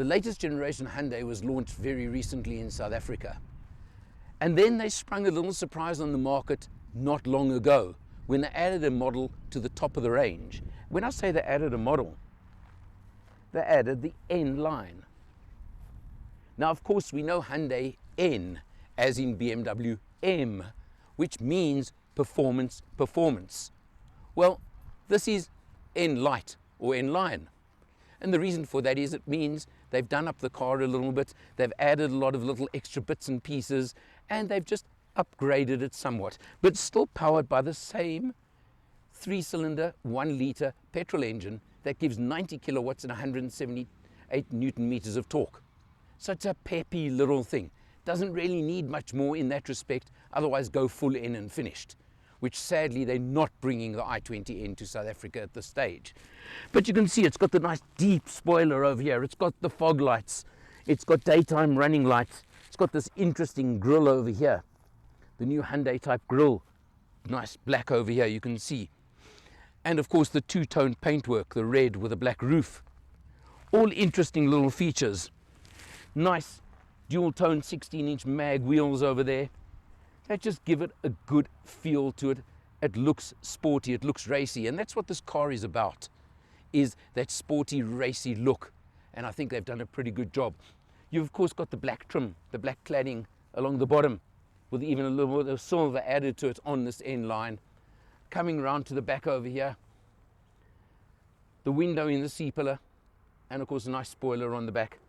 The latest generation Hyundai was launched very recently in South Africa. And then they sprung a little surprise on the market not long ago when they added a model to the top of the range. When I say they added a model, they added the N line. Now, of course, we know Hyundai N, as in BMW M, which means performance, performance. Well, this is N light or N line. And the reason for that is it means they've done up the car a little bit, they've added a lot of little extra bits and pieces, and they've just upgraded it somewhat, but still powered by the same 3-cylinder, 1-litre petrol engine that gives 90 kilowatts and 178 Newton meters of torque. So it's a peppy little thing. Doesn't really need much more in that respect, otherwise go full in and finished, which sadly they're not bringing the i20 into South Africa at this stage. But you can see it's got the nice deep spoiler over here, it's got the fog lights, it's got daytime running lights, it's got this interesting grille over here, the new Hyundai type grille, nice black over here you can see. And of course the two-tone paintwork, the red with a black roof. All interesting little features. Nice dual-tone 16-inch mag wheels over there. That just give it a good feel to it. It looks sporty, it looks racy, and that's what this car is about, is that sporty, racy look. And I think they've done a pretty good job. You've of course got the black trim, the black cladding along the bottom, with even a little bit of silver added to it on this N line. Coming around to the back over here, the window in the C-pillar, and of course a nice spoiler on the back.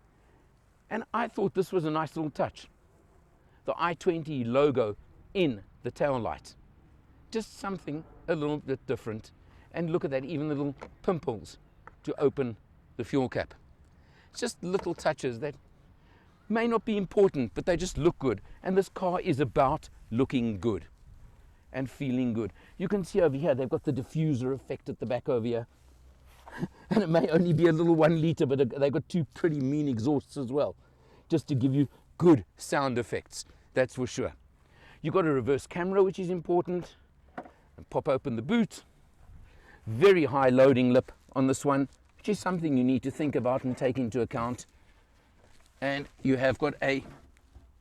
And I thought this was a nice little touch. The i20 logo in the tail light. Just something a little bit different. And look at that, even the little pimples to open the fuel cap. It's just little touches that may not be important, but they just look good. And this car is about looking good and feeling good. You can see over here, they've got the diffuser effect at the back over here. And it may only be a little 1 litre, but they've got two pretty mean exhausts as well, just to give you good sound effects, that's for sure. You've got a reverse camera, which is important. And pop open the boot. Very high loading lip on this one, which is something you need to think about and take into account. And you have got a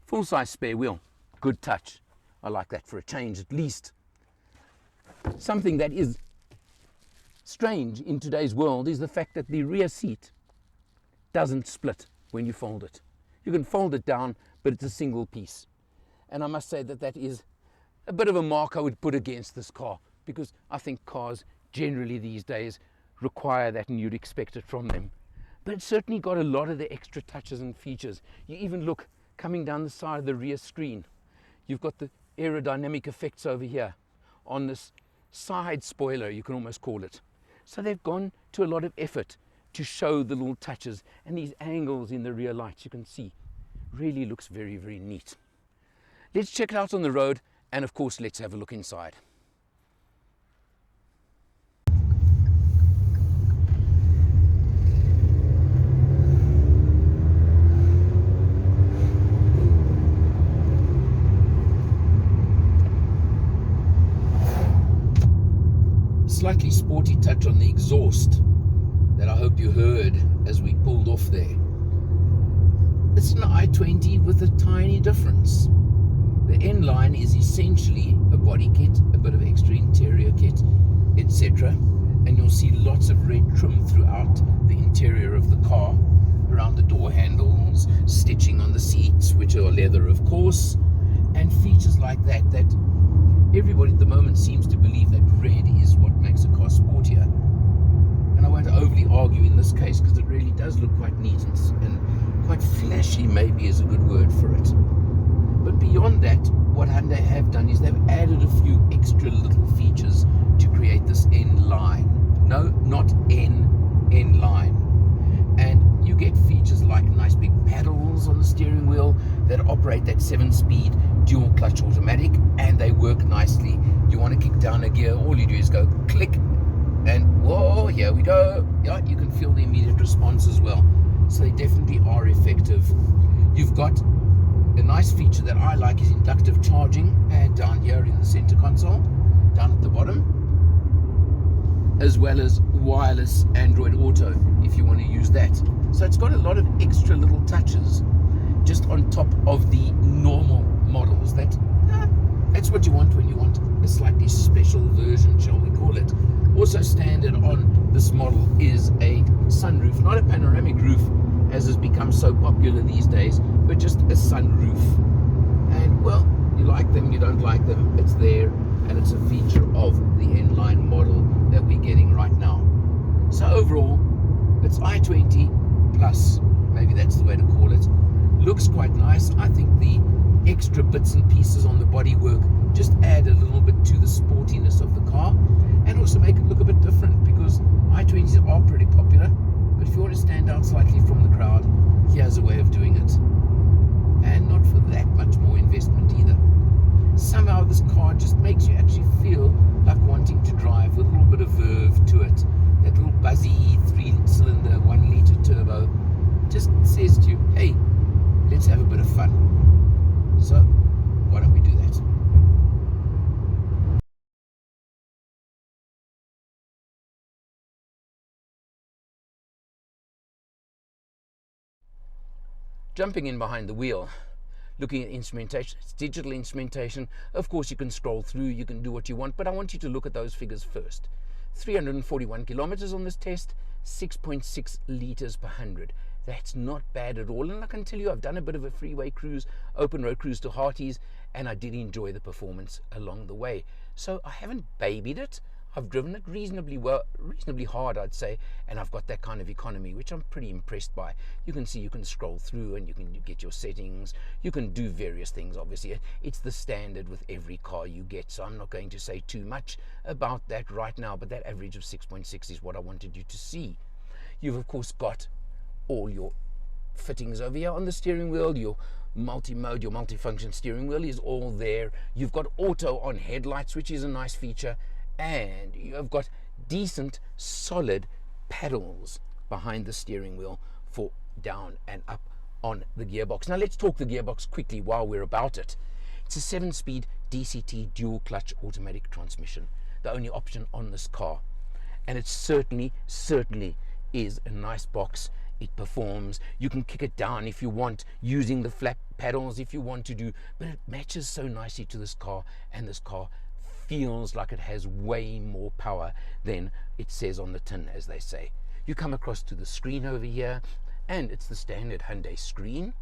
full-size spare wheel. Good touch. I like that for a change at least. Something that is strange in today's world is the fact that the rear seat doesn't split when you fold it. You can fold it down, but it's a single piece. And I must say that that is a bit of a mark I would put against this car, because I think cars generally these days require that, and you'd expect it from them. But it's certainly got a lot of the extra touches and features. You even look coming down the side of the rear screen. You've got the aerodynamic effects over here on this side spoiler, you can almost call it. So they've gone to a lot of effort to show the little touches, and these angles in the rear lights you can see really looks very, very neat. Let's check it out on the road, and of course let's have a look inside. Slightly sporty touch on the exhaust that I hope you heard as we pulled off there. It's an i20 with a tiny difference. The N line is essentially a body kit, a bit of extra interior kit, etc. And you'll see lots of red trim throughout the interior of the car, around the door handles, stitching on the seats, which are leather of course, and features like that that everybody at the moment seems to believe that red is what makes a car sportier. And I won't overly argue in this case, because it really does look quite neat and quite flashy, maybe is a good word for it. But beyond that, what Hyundai have done is they've added a few extra little features to create this N line. No, not N line. And you get features like nice big paddles on the steering wheel that operate that 7-speed dual clutch automatic, and they work nicely. You want to kick down a gear, all you do is go click, and whoa, here we go. Yeah, you can feel the immediate response as well. So they definitely are effective. You've got a nice feature that I like is inductive charging, and down here in the center console, down at the bottom, as well as wireless Android Auto if you want to use that. So it's got a lot of extra little touches just on top of the normal models. That's what you want when you want a slightly special version, shall we call it. Also standard on this model is a sunroof, not a panoramic roof as has become so popular these days, but just a sunroof. And well, you like them, you don't like them, it's there, and it's a feature of the N-Line model that we're getting right now. So overall, it's i20 plus, maybe that's the way to call it. Looks quite nice. I think the extra bits and pieces on the bodywork just add a little bit to the sportiness of the car, and also make it look a bit different, because i20s are pretty popular, but if you want to stand out slightly from the crowd, here's a way of doing it, and not for that much more investment either. Somehow this car just makes you actually feel like wanting to drive with a little bit of verve to it. That little buzzy 3-cylinder 1-litre turbo just says to you, hey, let's have a bit of fun. So why don't we do that? Jumping in behind the wheel, looking at instrumentation, it's digital instrumentation. Of course, you can scroll through, you can do what you want, but I want you to look at those figures first. 341 kilometers on this test, 6.6 liters per 100. That's not bad at all. And I can tell you, I've done a bit of a freeway cruise, open road cruise to Hearties, and I did enjoy the performance along the way. So I haven't babied it. I've driven it reasonably well, reasonably hard, I'd say, and I've got that kind of economy, which I'm pretty impressed by. You can see, you can scroll through and you can get your settings. You can do various things, obviously. It's the standard with every car you get, so I'm not going to say too much about that right now, but that average of 6.6 is what I wanted you to see. You've, of course, got all your fittings over here on the steering wheel. Your multi-mode, your multi-function steering wheel is all there. You've got auto on headlights, which is a nice feature. And you've got decent, solid paddles behind the steering wheel for down and up on the gearbox. Now let's talk the gearbox quickly while we're about it. It's a 7-speed DCT dual clutch automatic transmission, the only option on this car. And it certainly is a nice box. It performs. You can kick it down if you want, using the flat paddles if you want to do, but it matches so nicely to this car, and this car feels like it has way more power than it says on the tin, as they say. You come across to the screen over here, and it's the standard Hyundai screen.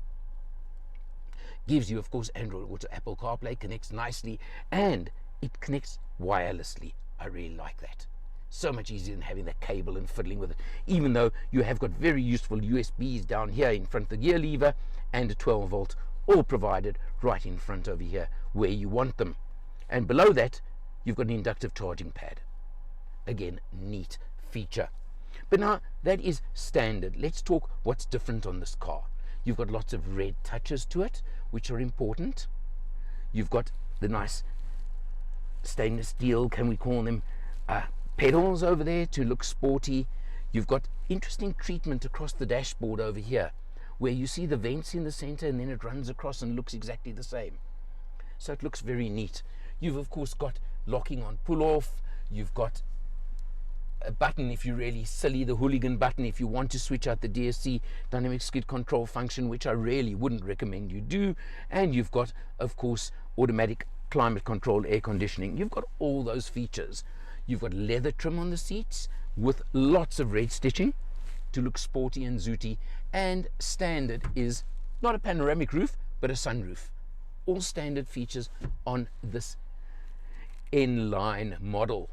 Gives you, of course, Android Auto, Apple CarPlay, connects nicely, and it connects wirelessly. I really like that. So much easier than having that cable and fiddling with it, even though you have got very useful USBs down here in front of the gear lever, and a 12 volt, all provided right in front over here where you want them. And below that, you've got an inductive charging pad. Again, neat feature. But now, that is standard. Let's talk what's different on this car. You've got lots of red touches to it, which are important. You've got the nice stainless steel, can we call them, pedals over there to look sporty. You've got interesting treatment across the dashboard over here, where you see the vents in the center and then it runs across and looks exactly the same. So it looks very neat. You've, of course, got locking on pull off. You've got a button if you're really silly, the hooligan button if you want to switch out the DSC dynamic skid control function, which I really wouldn't recommend you do. And you've got, of course, automatic climate control, air conditioning. You've got all those features. You've got leather trim on the seats with lots of red stitching to look sporty and zooty. And standard is not a panoramic roof, but a sunroof. All standard features on this N-Line model.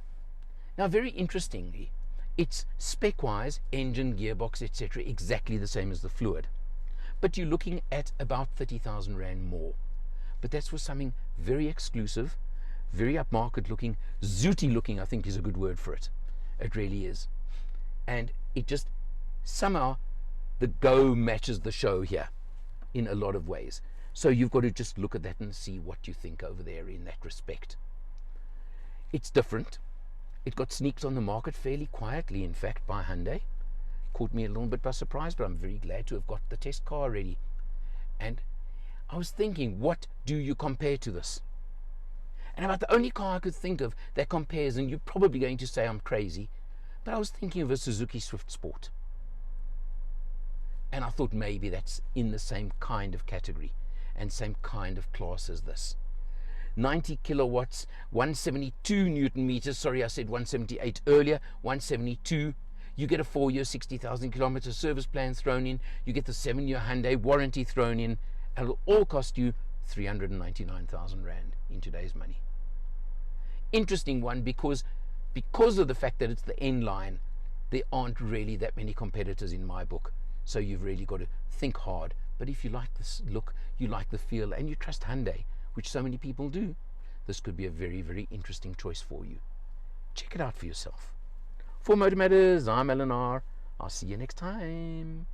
Now, very interestingly, it's spec-wise, engine, gearbox, etc., exactly the same as the Fluid. But you're looking at about 30,000 Rand more. But that's for something very exclusive, very upmarket looking, zooty looking, I think is a good word for it. It really is. And it just, somehow, the go matches the show here in a lot of ways. So you've got to just look at that and see what you think over there in that respect. It's different. It got sneaked on the market fairly quietly, in fact, by Hyundai. Caught me a little bit by surprise, but I'm very glad to have got the test car ready. And I was thinking, what do you compare to this? And about the only car I could think of that compares, and you're probably going to say I'm crazy, But I was thinking of a Suzuki Swift Sport. And I thought maybe that's in the same kind of category and same kind of class as this. 90 kilowatts, 172 Newton meters. Sorry, I said 178 earlier, 172. You get a 4-year, 60,000 kilometer service plan thrown in. You get the 7-year Hyundai warranty thrown in. And it'll all cost you 399,000 Rand in today's money. Interesting one because of the fact that it's the N line, there aren't really that many competitors in my book. So you've really got to think hard. But if you like this look, you like the feel, and you trust Hyundai, which so many people do, this could be a very, very interesting choice for you. Check it out for yourself. For Motor Matters, I'm Alan R. I'll see you next time.